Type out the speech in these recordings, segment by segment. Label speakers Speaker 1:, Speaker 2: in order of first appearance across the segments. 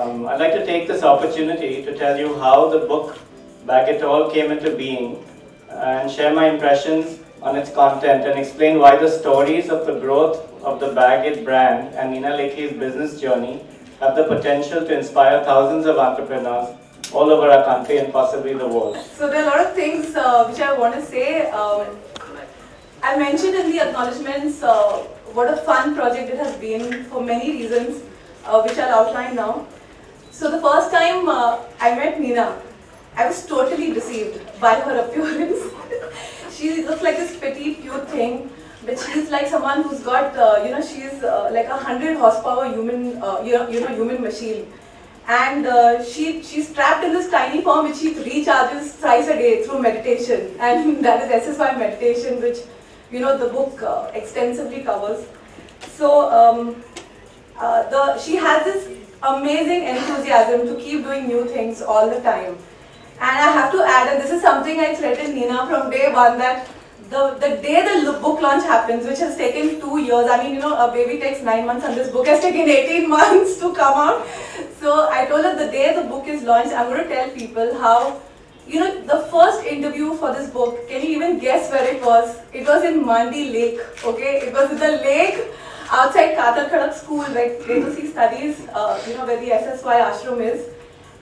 Speaker 1: I'd like to take this opportunity to tell you how the book Baggit all came into being and share my impressions on its content and explain why the stories of the growth of the Baggit brand and Nina Lekhi's business journey have the potential to inspire thousands of entrepreneurs all over our country and possibly the world.
Speaker 2: So there are a lot of things which I want to say. I mentioned in the acknowledgements what a fun project it has been for many reasons, which I'll outline now. So the first time I met Nina, I was totally deceived by her appearance. She looks like this petite, cute thing, but she's like someone who's got, she's like a 100 horsepower human machine. And she's trapped in this tiny form which she recharges thrice a day through meditation, and that is SSY meditation, which the book extensively covers. So she has this amazing enthusiasm to keep doing new things all the time. And I have to add, and this is something I threatened Nina from day one, that the day the book launch happens, which has taken 2 years, I mean, a baby takes 9 months and this book has taken 18 months to come out. So I told her the day the book is launched, I'm going to tell people how, the first interview for this book, can you even guess where it was? It was in Mandi Lake, okay? It was in the lake outside Katar Khadak school, where Renusi studies, where the SSY ashram is.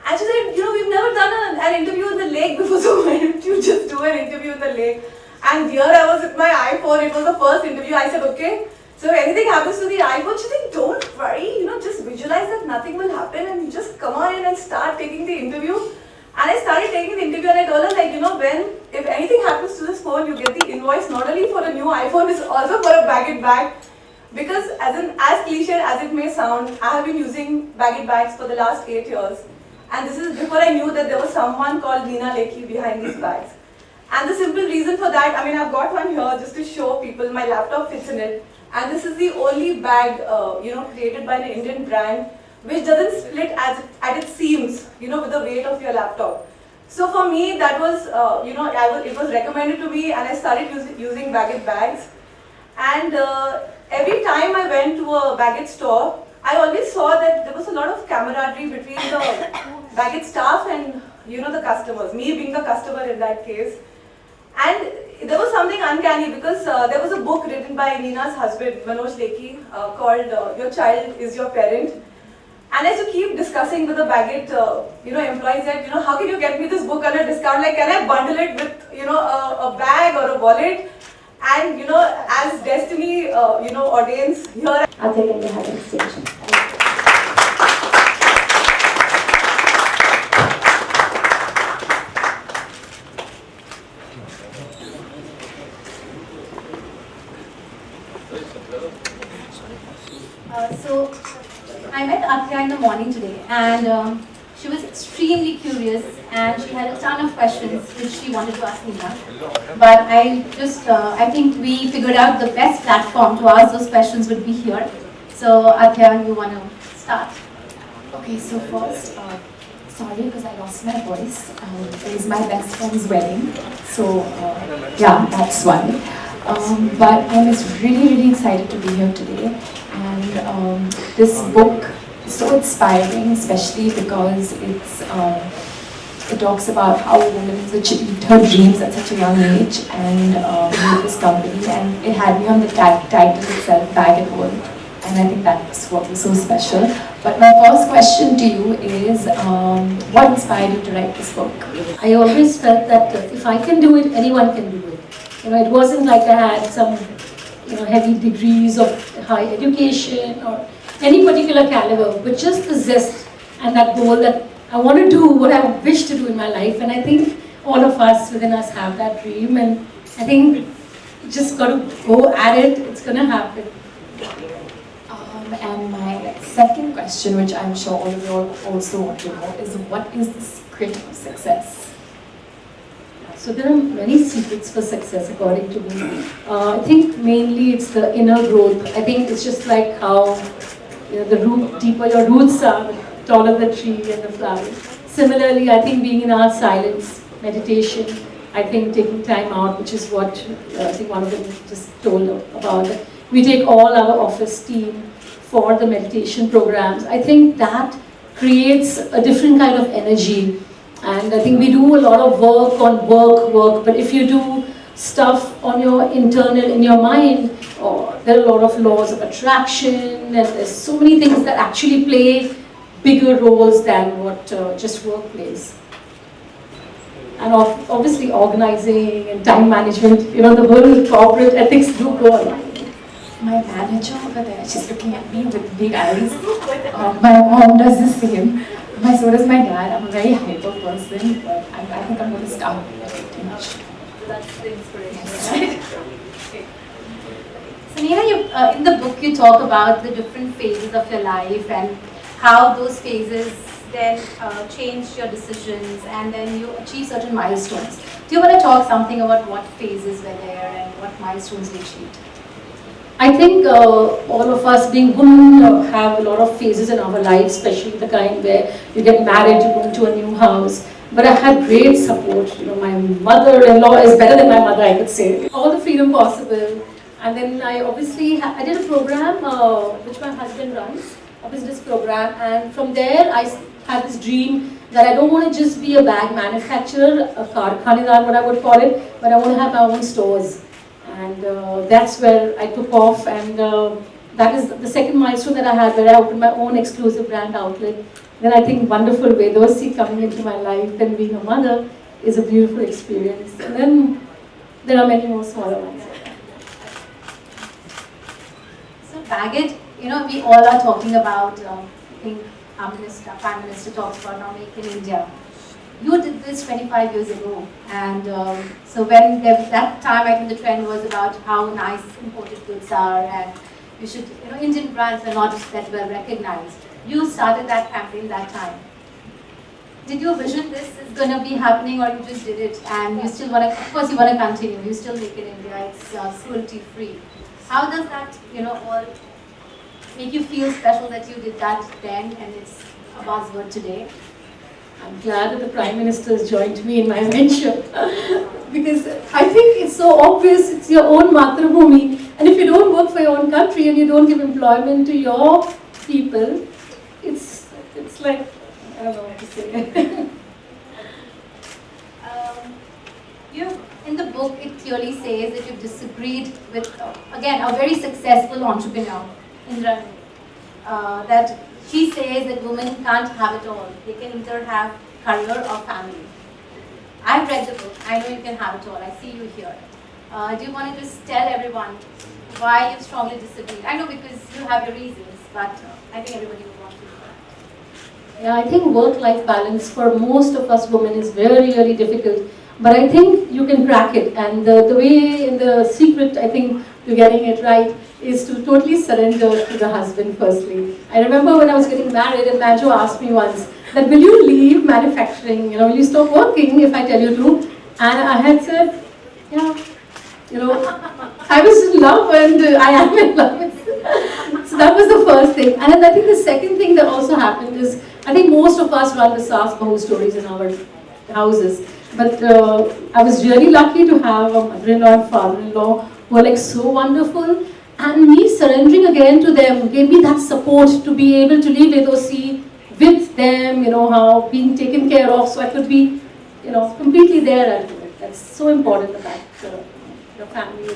Speaker 2: And she said, we've never done an interview in the lake before, so why don't you just do an interview in the lake? And here I was with my iPhone, it was the first interview. I said, okay, so if anything happens to the iPhone, she said, don't worry, just visualize that nothing will happen and you just come on in and start taking the interview. And I started taking the interview and I told her, if anything happens to this phone, you get the invoice not only for a new iPhone, it's also for a Baggit bag. Because as cliche as it may sound, I have been using Baggit bags for the last 8 years. And this is before I knew that there was someone called Nina Lekhi behind these bags. And the simple reason for that, I've got one here just to show people, my laptop fits in it. And this is the only bag, created by an Indian brand, which doesn't split at its seams, with the weight of your laptop. So for me, that was, it was recommended to me and I started using Baggit bags. And every time I went to a Baggit store, I always saw that there was a lot of camaraderie between the Baggit staff and the customers, me being the customer in that case. And there was something uncanny because there was a book written by Nina's husband, Manoj Lekhi, called Your Child is Your Parent. And I used to keep discussing with the Baggit employees that, how can you get me this book at a discount? Like, can I bundle it with, a bag or a wallet? And, as destiny, ordains, here
Speaker 3: Athiya, can you have an station?
Speaker 4: So I met Athiya in the morning today, and she was extremely curious, and she had a ton of questions which she wanted to ask Nina. But I think we figured out the best platform to ask those questions would be here. So Athiya, you want to start?
Speaker 3: Okay, so first, sorry because I lost my voice. It was my best friend's wedding, so yeah, that's one. But I was really excited to be here today, and this book is so inspiring, especially because it talks about how a woman has achieved her dreams at such a young age and made this company, and it had me on the title itself, Bag and Hold, and I think that's what was so special. But my first question to you is, what inspired you to write this book?
Speaker 5: I always felt that if I can do it, anyone can do it. It wasn't like I had some heavy degrees of high education or any particular caliber, but just the zest and that goal that I want to do what I wish to do in my life. And I think all of us within us have that dream, and I think you just got to go at it, it's going to happen.
Speaker 3: And my second question, which I'm sure all of you also want to know, is what is the secret of success?
Speaker 5: So there are many secrets for success according to me. I think mainly it's the inner growth. I think it's just like how the deeper your roots are, the taller the tree and the flower. Similarly, I think being in our silence, meditation, I think taking time out, which is what I think one of them just told about. We take all our office team for the meditation programs. I think that creates a different kind of energy. And I think we do a lot of work on work, but if you do stuff on your internal, in your mind, there are a lot of laws of attraction, and there's so many things that actually play bigger roles than what just work plays. And obviously organizing and time management, you know, the whole corporate ethics do go on.
Speaker 3: My manager over there, she's looking at me with big eyes. My mom does the same. So does my dad. I'm a very hyper person, but I think I'm going to stop too much.
Speaker 2: That's the inspiration, right? Okay.
Speaker 4: So Neha, in the book you talk about the different phases of your life and how those phases then change your decisions and then you achieve certain milestones. Do you want to talk something about what phases were there and what milestones you achieved?
Speaker 5: I think all of us being women have a lot of phases in our lives, especially the kind where you get married, you go into a new house. But I had great support. You know, my mother-in-law is better than my mother, I could say. All the freedom possible. And then I obviously, I did a program which my husband runs, a business program. And from there, I had this dream that I don't want to just be a bag manufacturer, a karkhanedar, what I would call it, but I want to have my own stores. And that's where I took off, and that is the second milestone that I had, where I opened my own exclusive brand outlet. Then I think wonderful Vedosi coming into my life and being a mother is a beautiful experience. And then there are many more smaller ones.
Speaker 4: So Baggit, you know, we all are talking about, I think our Prime Minister talks about now Make in India. You did this 25 years ago, and so when that time I think the trend was about how nice imported goods are, and you should, you know, Indian brands are not that well recognized. You started that campaign that time. Did you vision this is going to be happening, or you just did it and you still want to? Of course, you want to continue. You still Make in India. It's cruelty free. How does that, you know, all make you feel special that you did that then, and it's a buzzword today?
Speaker 5: I'm glad that the Prime Minister has joined me in my venture because I think it's so obvious, it's your own Matrabhumi, and if you don't work for your own country and you don't give employment to your people, it's like, I don't know what to say.
Speaker 4: In the book, it clearly says that you've disagreed with, again, a very successful entrepreneur, Indra, that she says that women can't have it all. They can either have career or family. I've read the book. I know you can have it all. I see you here. Do you want to just tell everyone why you strongly disagreed? I know because you have your reasons, but I think everybody would want to know.
Speaker 5: Yeah, I think work-life balance for most of us women is very, very difficult. But I think you can crack it. And the way, in the secret, I think, to getting it right is to totally surrender to the husband firstly. I remember when I was getting married and Majo asked me once that, will you leave manufacturing, will you stop working if I tell you to? And I had said, yeah, I was in love and I am in love. So that was the first thing. And then I think the second thing that also happened is, I think most of us run the Saas Bahu stories in our houses. But I was really lucky to have a mother-in-law and father-in-law who are like so wonderful. And me surrendering again to them gave me that support to be able to live Vedosi with them, how being taken care of, so I could be, completely there. That's so important, the fact, the family.